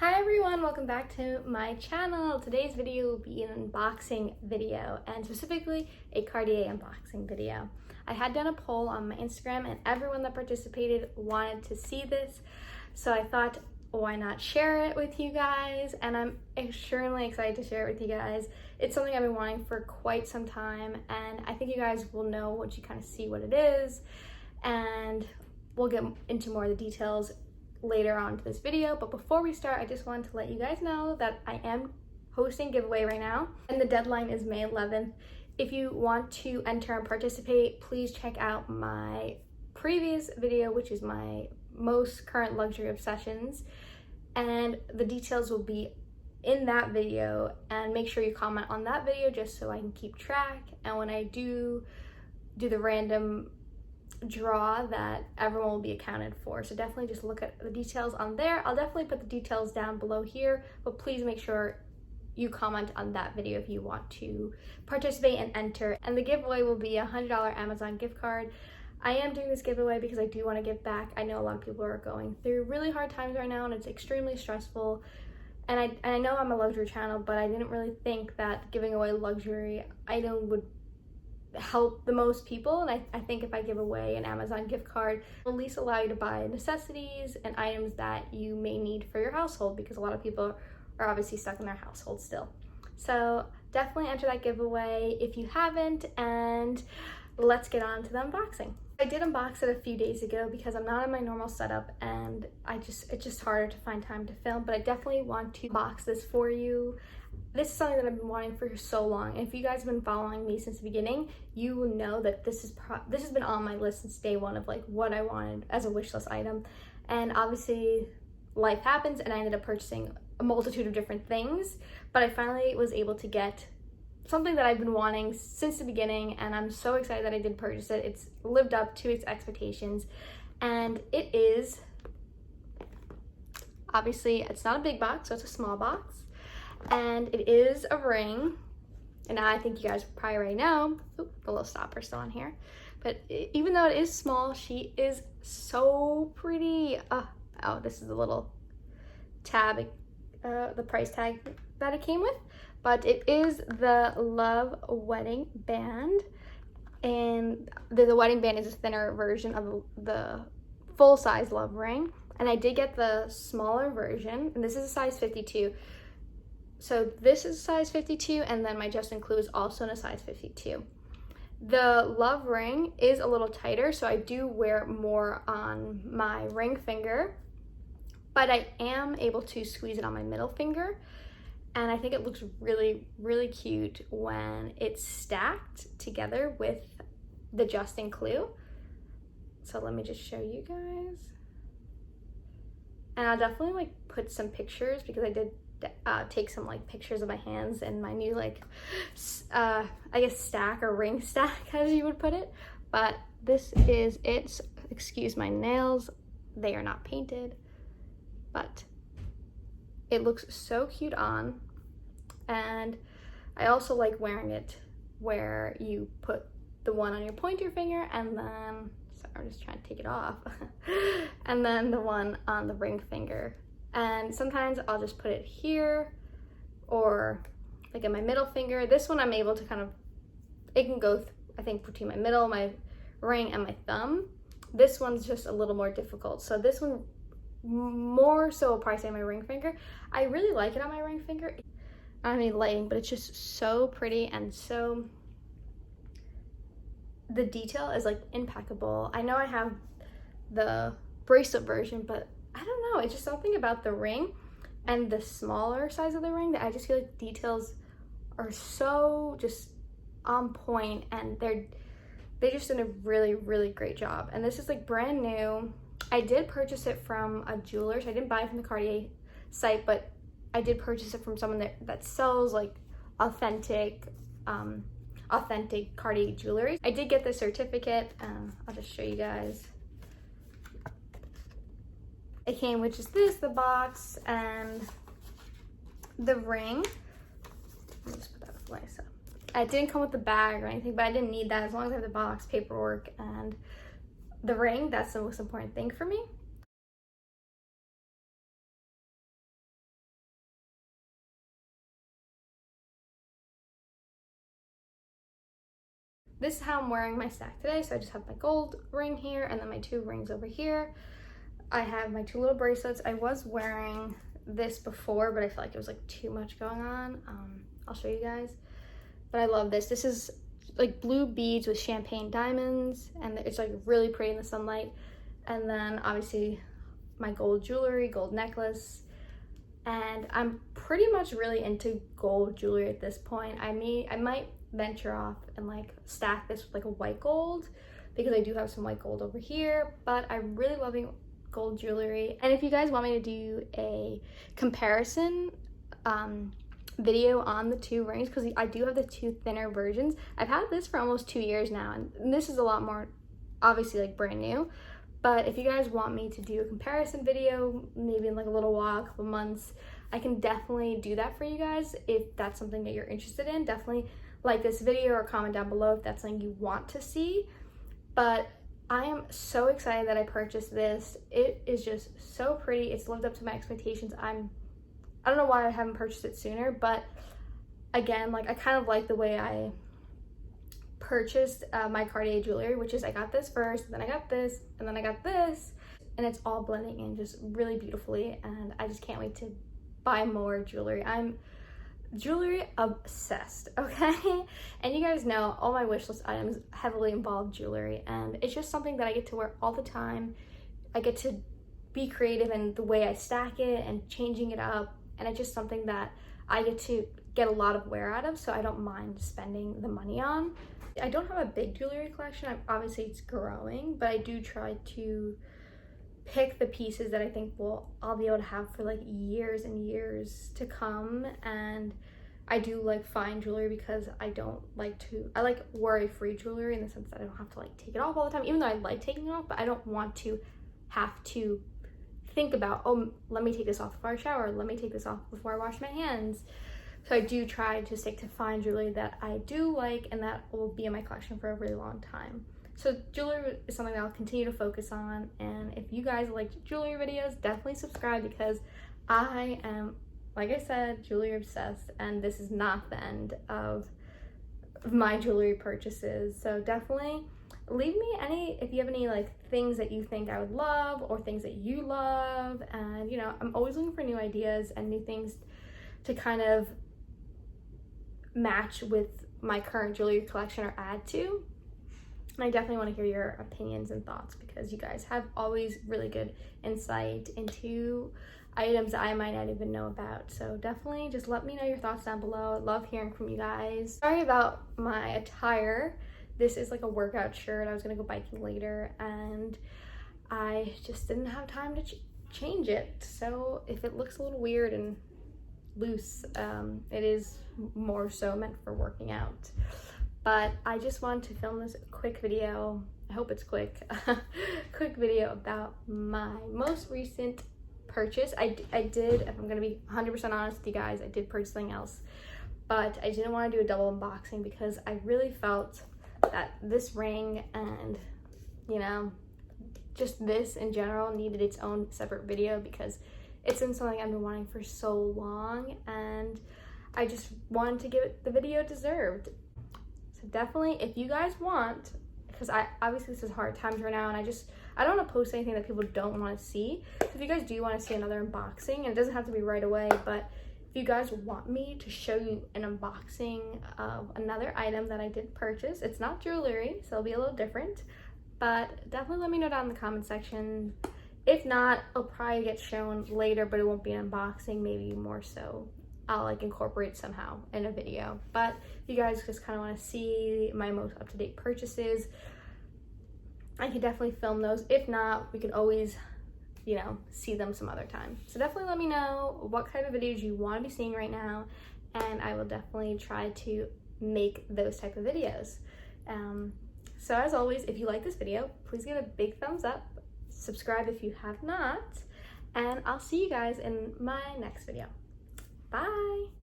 Hi everyone, welcome back to my channel. Today's video will be an unboxing video, and specifically a Cartier unboxing video. I had done a poll on my Instagram and everyone that participated wanted to see this, so I thought, why not share it with you guys? And I'm extremely excited to share it with you guys. It's something I've been wanting for quite some time, and I think you guys will know once you kind of see what it is, and we'll get into more of the details later on to this video. But before we start, I just wanted to let you guys know that I am hosting a giveaway right now, and the deadline is May 11th. If you want to enter and participate, please check out my previous video, which is my most current luxury obsessions, and the details will be in that video. And make sure you comment on that video just so I can keep track, and when I do the random draw, that everyone will be accounted for. So definitely just look at the details on there. I'll definitely put the details down below here, but please make sure you comment on that video if you want to participate and enter. And the giveaway will be a $100 Amazon gift card. I am doing this giveaway because I do want to give back. I know a lot of people are going through really hard times right now, and it's extremely stressful. And I know I'm a luxury channel, but I didn't really think that giving away luxury item would help the most people. And I think if I give away an Amazon gift card, it'll at least allow you to buy necessities and items that you may need for your household, because a lot of people are obviously stuck in their household still. So definitely enter that giveaway if you haven't, and let's get on to the unboxing. I did unbox it a few days ago because I'm not in my normal setup, and it's just harder to find time to film, but I definitely want to box this for you. This is something that I've been wanting for so long, and if you guys have been following me since the beginning, you will know that this has been on my list since day one of like what I wanted as a wish list item. And obviously life happens, and I ended up purchasing a multitude of different things, but I finally was able to get something that I've been wanting since the beginning, and I'm so excited that I did purchase it. It's lived up to its expectations, and it is, obviously it's not a big box, so it's a small box. And it is a ring, and I think you guys probably already know. Oop, the little stopper's still on here. But even though it is small, she is so pretty. Oh, this is the little tab, the price tag that it came with. But it is the Love wedding band, and the wedding band is a thinner version of the full-size Love ring. And I did get the smaller version, and this is a size 52. So this is size 52, and then my Just Include is also in a size 52. The Love ring is a little tighter, so I do wear it more on my ring finger, but I am able to squeeze it on my middle finger, and I think it looks really, really cute when it's stacked together with the Just Include. So let me just show you guys. And I'll definitely like put some pictures, because I did take some like pictures of my hands and my new like I guess stack or ring stack as you would put it. But this is it. Excuse my nails, they are not painted, but it looks so cute on. And I also like wearing it where you put the one on your pointer finger, and then, sorry, I'm just trying to take it off, and then the one on the ring finger. And sometimes I'll just put it here, or like in my middle finger. This one I'm able to kind of, it can go, I think, between my middle, my ring, and my thumb. This one's just a little more difficult. So this one, more so will probably say my ring finger. I really like it on my ring finger. I don't need lighting, but it's just so pretty, and so, the detail is like impeccable. I know I have the bracelet version, but I don't know, it's just something about the ring and the smaller size of the ring that I just feel like details are so just on point, and they just did a really, really great job. And this is like brand new. I did purchase it from a jeweler, so I didn't buy it from the Cartier site, but I did purchase it from someone that sells like authentic Cartier jewelry. I did get the certificate. I'll just show you guys. It came with just this, the box, and the ring. Let me just put that away. So it didn't come with the bag or anything, but I didn't need that. As long as I have the box, paperwork, and the ring, that's the most important thing for me. this is how I'm wearing my stack today. So I just have my gold ring here and then my 2 rings over here. I have my 2 little bracelets. I was wearing this before, but I feel like it was like too much going on. I'll show you guys. But I love this. This is like blue beads with champagne diamonds, and it's like really pretty in the sunlight. And then obviously my gold jewelry, gold necklace. And I'm pretty much really into gold jewelry at this point. I might venture off and like stack this with like a white gold, because I do have some white gold over here, but I'm really loving gold jewelry. And if you guys want me to do a comparison video on the 2 rings, because I do have the 2 thinner versions. I've had this for almost 2 years now, and this is a lot more obviously like brand new. But if you guys want me to do a comparison video, maybe in like a little while, a couple months, I can definitely do that for you guys. If that's something that you're interested in, definitely like this video or comment down below if that's something you want to see. But I am so excited that I purchased this. It is just so pretty. It's lived up to my expectations. I don't know why I haven't purchased it sooner, but again, like I kind of like the way I purchased my Cartier jewelry, which is I got this first, then I got this, and then I got this, and it's all blending in just really beautifully, and I just can't wait to buy more jewelry. I'm jewelry obsessed, okay? And you guys know all my wish list items heavily involve jewelry, and it's just something that I get to wear all the time. I get to be creative in the way I stack it and changing it up, and it's just something that I get to get a lot of wear out of, so I don't mind spending the money on. I don't have a big jewelry collection. Obviously it's growing, but I do try to pick the pieces that I think I'll be able to have for like years and years to come. And I do like fine jewelry because I like worry-free jewelry in the sense that I don't have to like take it off all the time, even though I like taking it off, but I don't want to have to think about, oh, let me take this off before I shower, let me take this off before I wash my hands. So I do try to stick to fine jewelry that I do like, and that will be in my collection for a really long time. So jewelry is something that I'll continue to focus on, and if you guys like jewelry videos, definitely subscribe, because I am, like I said, jewelry obsessed, and this is not the end of my jewelry purchases. So definitely leave me if you have any like things that you think I would love, or things that you love. And you know, I'm always looking for new ideas and new things to kind of match with my current jewelry collection or add to. And I definitely want to hear your opinions and thoughts, because you guys have always really good insight into items that I might not even know about. So definitely just let me know your thoughts down below. I love hearing from you guys. Sorry about my attire. This is like a workout shirt. I was gonna go biking later, and I just didn't have time to change it. So if it looks a little weird and loose, it is more so meant for working out. But I just wanted to film this quick video. I hope it's quick. Quick video about my most recent purchase. I did, if I'm gonna be 100% honest with you guys, I did purchase something else, but I didn't want to do a double unboxing because I really felt that this ring and, you know, just this in general needed its own separate video, because it's been something I've been wanting for so long, and I just wanted to give it the video it deserved. So definitely, if you guys want, because obviously this is hard times right now, and I don't want to post anything that people don't want to see. So if you guys do want to see another unboxing, and it doesn't have to be right away, but if you guys want me to show you an unboxing of another item that I did purchase, it's not jewelry, so it'll be a little different, but definitely let me know down in the comment section. If not, it'll probably get shown later, but it won't be an unboxing, maybe more so I'll like incorporate somehow in a video. But if you guys just kind of want to see my most up-to-date purchases, I could definitely film those. If not, we could always, you know, see them some other time. So definitely let me know what kind of videos you want to be seeing right now, and I will definitely try to make those type of videos. So as always, if you like this video, please give it a big thumbs up, subscribe if you have not, and I'll see you guys in my next video. Bye!